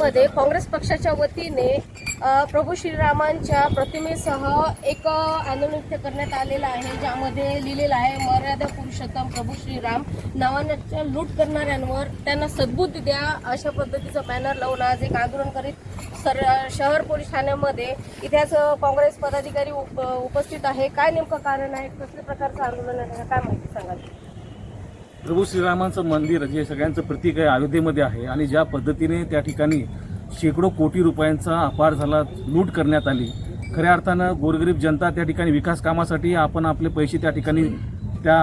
मंदिरामध्ये काँग्रेस पक्षाच्या वतीने प्रभू श्रीरामांच्या प्रतिमेसह एक आंदोलन करण्यात आलेलं आहे, ज्यामध्ये लिहिलेलं आहे मर्यादा पुरुषोत्तम प्रभू श्रीराम नावाच्या लूट करणाऱ्यांवर त्यांना सद्बुद्धी द्या, अशा पद्धतीचं बॅनर लावून आज एक आंदोलन करीत शहर पोलीस ठाण्यामध्ये इतिहास काँग्रेस पदाधिकारी उपस्थित आहे। काय नेमकं कारण आहे, कसल्या प्रकारचं आंदोलन आहे, काय माहिती सांगाल? प्रभू श्रीरामांचं मंदिर जे सगळ्यांचं प्रतीक आहे, अयोध्येमध्ये आहे आणि ज्या पद्धतीने त्या ठिकाणी शेकडो कोटी रुपयांचा अपार झाला लूट करण्यात आली। खऱ्या अर्थानं गोरगरीब जनता त्या ठिकाणी विकास कामासाठी आपण आपले पैसे त्या ठिकाणी त्या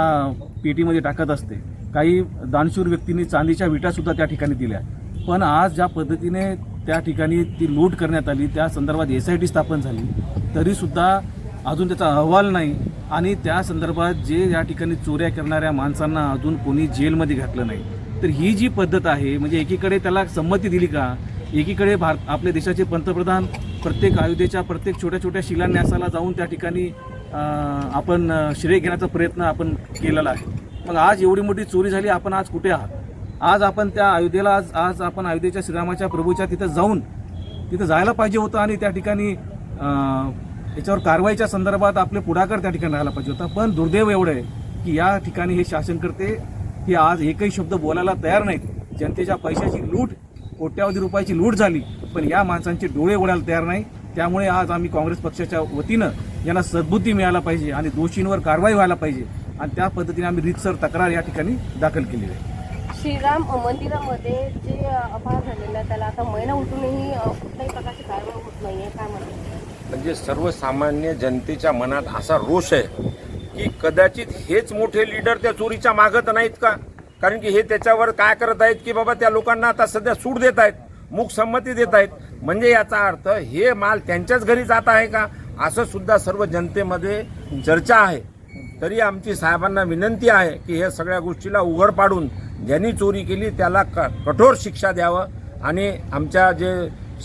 पेटीमध्ये टाकत असते। काही दानशूर व्यक्तींनी चांदीच्या विटासुद्धा त्या ठिकाणी दिल्या, पण आज ज्या पद्धतीने त्या ठिकाणी ती लूट करण्यात आली त्या संदर्भात SIT स्थापन झाली, तरीसुद्धा अजून त्याचा अहवाल नाही आणि त्या संदर्भात जे या ठिकाणी चोऱ्या करणाऱ्या माणसांना अजून कोणी जेलमध्ये घातलं नाही। तर ही जी पद्धत आहे, म्हणजे एकीकडे त्याला संमती दिली का, एकीकडे आपल्या देशाचे पंतप्रधान प्रत्येक अयोध्येच्या प्रत्येक छोट्या छोट्या शिलान्यासाला जाऊन त्या ठिकाणी आपण श्रेय घेण्याचा प्रयत्न आपण केलेला आहे। मग आज एवढी मोठी चोरी झाली, आपण आज कुठे आहात? आज आपण त्या अयोध्येला आज आपण अयोध्येच्या श्रीरामाच्या प्रभूच्या तिथं जायला पाहिजे होतं आणि त्या ठिकाणी याच्यावर कारवाईच्या संदर्भात आपले पुढाकार त्या ठिकाणी राहायला पाहिजे होता। पण दुर्दैव एवढं आहे की या ठिकाणी हे शासनकर्ते हे आज एकही शब्द बोलायला तयार नाहीत। जनतेच्या पैशाची लूट, कोट्यावधी रुपयाची लूट झाली, पण या माणसांचे डोळे उघडायला तयार नाही। त्यामुळे आज आम्ही काँग्रेस पक्षाच्या वतीनं यांना सद्बुद्धी मिळायला पाहिजे आणि दोषींवर कारवाई व्हायला पाहिजे आणि त्या पद्धतीने आम्ही रीतसर तक्रार या ठिकाणी दाखल केलेली आहे। श्रीराम मंदिरामध्ये जे अपहार झालेला आहे त्याला आता महिना उलटूनही कुठल्याही प्रकारची कारवाई होत नाहीये, काय म्हणतात? म्हणजे सर्वसामान्य जनतेच्या मनात असा रोष आहे की कदाचित हेच मोठे लीडर त्या चोरीच्या मागत नाहीत का? कारण की हे त्याच्यावर काय करत आहेत की बाबा त्या लोकांना आता सध्या सूट देत आहेत, मूक संमती देत आहेत, म्हणजे याचा अर्थ हे माल त्यांच्याच घरी जात आहे का, असं सुद्धा सर्व जनतेमध्ये चर्चा आहे। तरी आमची साहेबांना विनंती आहे की हे सगळ्या गोष्टीला उघड पाडून ज्यांनी चोरी केली त्याला कठोर शिक्षा द्यावं आणि आमच्या जे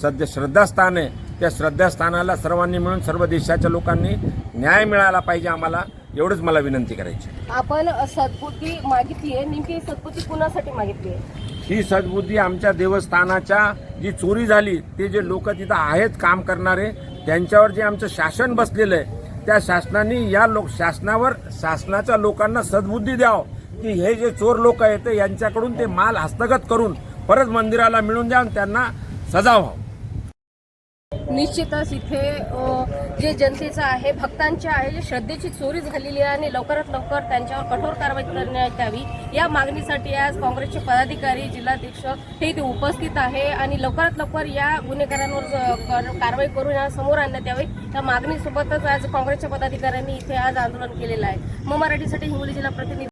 सध्या श्रद्धास्थान आहे त्या श्रद्धास्थानाला सर्वांनी मिळून सर्व देशाच्या लोकांनी न्याय मिळाला पाहिजे, आम्हाला एवढंच मला विनंती करायची। आपण सद्बुद्धी मागितली आहे, नेमकी सद्बुद्धी कुणासाठी मागितली आहे? ही सद्बुद्धी आमच्या देवस्थानाच्या जी चोरी झाली ते जे लोक तिथं आहेत काम करणारे त्यांच्यावर जे आमचं शासन बसलेलं आहे त्या शासनाने या शासनावर शासनाच्या लोकांना सद्बुद्धी द्यावं की हे जे चोर लोक आहेत यांच्याकडून ते माल हस्तगत करून परत मंदिराला मिळून द्या आणि त्यांना सजा व्हावं। निश्चितच इथे जे जनतेचं आहे, भक्तांच्या आहे, जे श्रद्धेची चोरी झालेली आहे आणि लवकरात लवकर त्यांच्यावर कठोर कारवाई करण्यात यावी या मागणीसाठी आज काँग्रेसचे पदाधिकारी, जिल्हाध्यक्ष हे इथे उपस्थित आहे आणि लवकरात लवकर या गुन्हेगारांवर कारवाई करून या समोर आणण्यात यावे या मागणीसोबतच आज काँग्रेसच्या पदाधिकाऱ्यांनी इथे आज आंदोलन केलेलं आहे। मराठीसाठी हिंगोली जिल्हा प्रतिनिधी